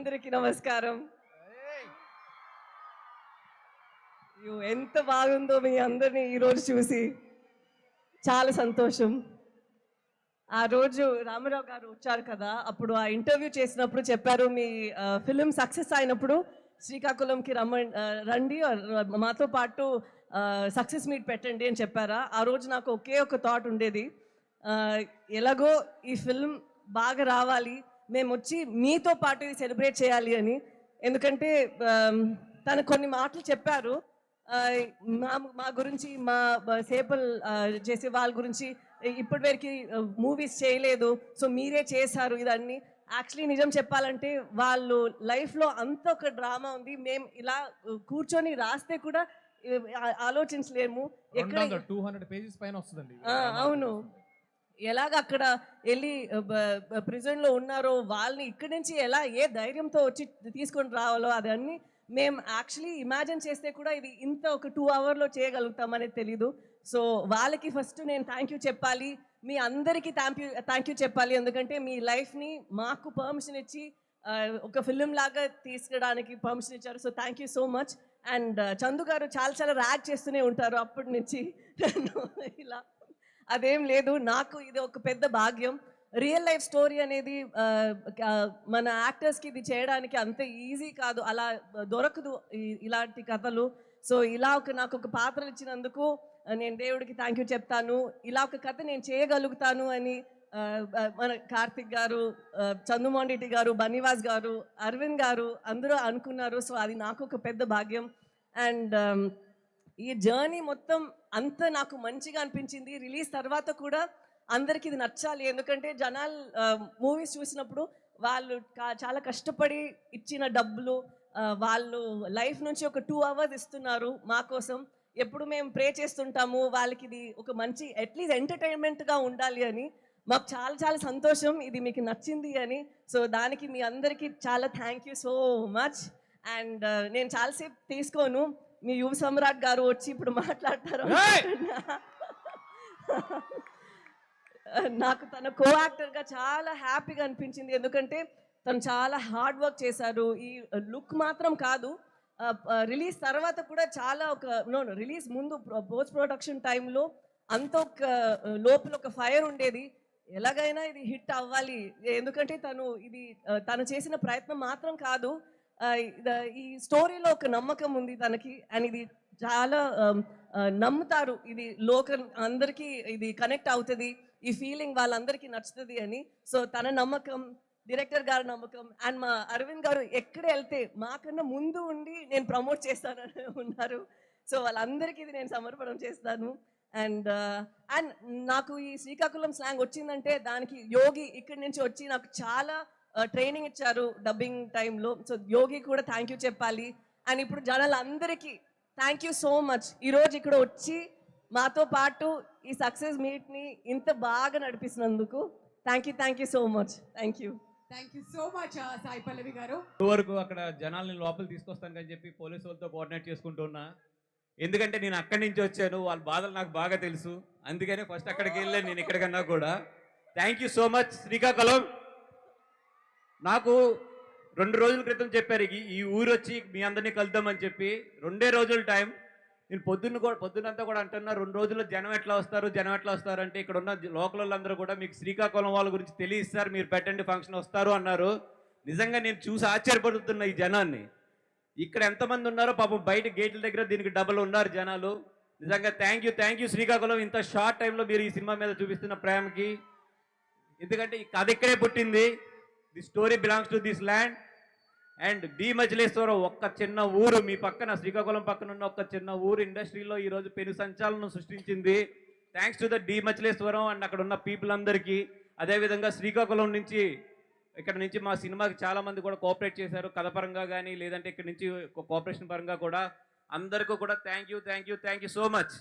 అందరికీ నమస్కారం. ఎంత బాగుందో మీ అందరినీ ఈరోజు చూసి చాలా సంతోషం. ఆ రోజు రామారావు గారు వచ్చారు కదా, అప్పుడు ఆ ఇంటర్వ్యూ చేసినప్పుడు చెప్పారు, మీ ఫిలిం సక్సెస్ అయినప్పుడు శ్రీకాకుళంకి రండి, మాతో పాటు సక్సెస్ మీట్ పెట్టండి అని చెప్పారా. ఆ రోజు నాకు ఒకే ఒక థాట్ ఉండేది, ఎలాగో ఈ ఫిల్మ్ బాగా రావాలి, మేము వచ్చి మీతో పాటు ఇది సెలబ్రేట్ చేయాలి అని. ఎందుకంటే తను కొన్ని మాటలు చెప్పారు మా మా గురించి, మా సేపల్ చేసే వాళ్ళ గురించి, ఇప్పటి వరకు మూవీస్ చేయలేదు, సో మీరే చేశారు ఇదన్నీ. యాక్చువల్లీ నిజం చెప్పాలంటే వాళ్ళు లైఫ్లో అంత ఒక డ్రామా ఉంది, మేము ఇలా కూర్చొని రాస్తే కూడా ఆలోచించలేము. ఎక్కడ 200 పేజెస్ పైన వస్తుందండి. అవును, ఎలాగ అక్కడ వెళ్ళి ప్రిజన్లో ఉన్నారో వాళ్ళని ఇక్కడి నుంచి ఎలా ఏ ధైర్యంతో వచ్చి తీసుకొని రావాలో అదన్నీ మేము యాక్చువల్లీ ఇమాజిన్ చేస్తే కూడా ఇది ఇంత ఒక 2 అవర్లో చేయగలుగుతామనేది తెలీదు. సో వాళ్ళకి ఫస్ట్ నేను థ్యాంక్ యూ చెప్పాలి, మీ అందరికీ థ్యాంక్ యూ చెప్పాలి. ఎందుకంటే మీ లైఫ్ని మాకు పర్మిషన్ ఇచ్చి ఒక ఫిలిం లాగా తీసుకురావడానికి పర్మిషన్ ఇచ్చారు. So thank you so much. And Chandu గారు చాలా చాలా ర్యాక్ చేస్తూనే ఉంటారు అప్పటి నుంచి ఇలా అదేం లేదు, నాకు ఇది ఒక పెద్ద భాగ్యం. రియల్ లైఫ్ స్టోరీ అనేది మన యాక్టర్స్కి ఇది చేయడానికి అంత ఈజీ కాదు, అలా దొరకదు ఇలాంటి కథలు. సో ఇలా నాకు ఒక పాత్రలు ఇచ్చినందుకు నేను దేవుడికి థ్యాంక్ యూ చెప్తాను. ఇలా ఒక కథ నేను చేయగలుగుతాను అని మన కార్తిక్ గారు, చందుమోహన్ రెడ్డి గారు, బన్నీవాస్ గారు, అరవింద్ గారు అందరూ అనుకున్నారు. సో అది నాకు ఒక పెద్ద భాగ్యం. అండ్ ఈ జర్నీ మొత్తం అంత నాకు మంచిగా అనిపించింది. రిలీజ్ తర్వాత కూడా అందరికి ఇది నచ్చాలి, ఎందుకంటే జనాలు మూవీస్ చూసినప్పుడు వాళ్ళు చాలా కష్టపడి ఇచ్చిన డబ్బులు వాళ్ళు లైఫ్ నుంచి ఒక 2 అవర్స్ ఇస్తున్నారు మా కోసం. ఎప్పుడు మేము ప్రే చేస్తుంటాము వాళ్ళకి ఇది ఒక మంచి అట్లీస్ట్ ఎంటర్టైన్మెంట్గా ఉండాలి అని. మాకు చాలా చాలా సంతోషం ఇది మీకు నచ్చింది అని. సో దానికి మీ అందరికీ చాలా thank you so much. And నేను చాలాసేపు తీసుకోను, మీ యువ సమ్రాట్ గారు వచ్చి ఇప్పుడు మాట్లాడతారు. నాకు తన కో యాక్టర్గా చాలా హ్యాపీగా అనిపించింది, ఎందుకంటే తను చాలా హార్డ్ వర్క్ చేశారు. ఈ లుక్ మాత్రం కాదు, రిలీజ్ తర్వాత కూడా చాలా రిలీజ్ ముందు పోస్ట్ ప్రొడక్షన్ టైంలో అంత ఒక లోపల ఒక ఫైర్ ఉండేది, ఎలాగైనా ఇది హిట్ అవ్వాలి. ఎందుకంటే తను చేసిన ప్రయత్నం మాత్రం కాదు, ఈ స్టోరీలో ఒక నమ్మకం ఉంది తనకి. అండ్ ఇది చాలా నమ్ముతారు, ఇది లోకల్ అందరికీ ఇది కనెక్ట్ అవుతుంది, ఈ ఫీలింగ్ వాళ్ళందరికీ నచ్చుతుంది అని. సో తన నమ్మకం, డైరెక్టర్ గారి నమ్మకం, అండ్ మా అరవింద్ గారు ఎక్కడ వెళ్తే మాకన్నా ముందు ఉండి నేను ప్రమోట్ చేస్తానని ఉన్నారు. సో వాళ్ళందరికీ ఇది నేను సమర్పణం చేస్తాను. అండ్ నాకు ఈ శ్రీకాకుళం స్లాంగ్ వచ్చిందంటే దానికి యోగి ఇక్కడి నుంచి వచ్చి నాకు చాలా ట్రైనింగ్ ఇచ్చారు డబ్బింగ్ టైంలో. సో యోగి కూడా థ్యాంక్ యూ చెప్పాలి. అండ్ ఇప్పుడు జనాలందరికీ థ్యాంక్ యూ సో మచ్, ఈరోజు ఇక్కడ వచ్చి మాతో పాటు ఈ సక్సెస్ మీట్ని ఇంత బాగా నడిపిస్తున్నందుకు thank you so much. Thank you so much Sai Pallavi garu. వరకు అక్కడ జనాల్ని లోపల తీసుకొస్తాను అని చెప్పి పోలీసు వాళ్ళతో కోఆర్డినేట్ చేసుకుంటున్నా, ఎందుకంటే నేను అక్కడి నుంచి వచ్చాను, వాళ్ళ బాధలు నాకు బాగా తెలుసు, అందుకనే ఫస్ట్ అక్కడికి వెళ్ళాను నేను ఎక్కడికన్నా కూడా. Thank you so much Srikakulam. నాకు 2 రోజుల క్రితం చెప్పారు ఈ ఊరు వచ్చి మీ అందరినీ కలుద్దామని చెప్పి. 2 రోజుల టైం. నేను పొద్దునంతా కూడా అంటున్నా 2 రోజుల్లో జనం ఎట్లా వస్తారు అంటే ఇక్కడ ఉన్న లోకల్ వాళ్ళందరూ కూడా మీకు శ్రీకాకుళం వాళ్ళ గురించి తెలియస్తారు, మీరు పెట్టండి ఫంక్షన్ వస్తారు అన్నారు. నిజంగా నేను చూసి ఆశ్చర్యపడుతున్నా ఈ జనాన్ని. ఇక్కడ ఎంతమంది ఉన్నారో పాపం బయట గేట్ల దగ్గర దీనికి డబల్ ఉన్నారు జనాలు. నిజంగా థ్యాంక్ యూ శ్రీకాకుళం, ఇంత షార్ట్ టైంలో మీరు ఈ సినిమా మీద చూపిస్తున్న ప్రేమకి. ఎందుకంటే ఈ కథ ఇక్కడే పుట్టింది, the story belongs to this land. And D Machileswaram ఒక్క చిన్న ఊరు మీ పక్కన, శ్రీకాకుళం పక్కన ఉన్న ఒక్క చిన్న ఊరు ఇండస్ట్రీలో ఈరోజు పెను సంచలనం సృష్టించింది. Thanks to the D Machileswaram and అక్కడ ఉన్న పీపుల్ అందరికీ. అదేవిధంగా శ్రీకాకుళం నుంచి ఇక్కడ నుంచి మా సినిమాకి చాలామంది కూడా కోఆపరేట్ చేశారు, కథ పరంగా కానీ లేదంటే ఇక్కడ నుంచి కోఆపరేషన్ పరంగా కూడా. అందరికీ కూడా థ్యాంక్ యూ సో మచ్.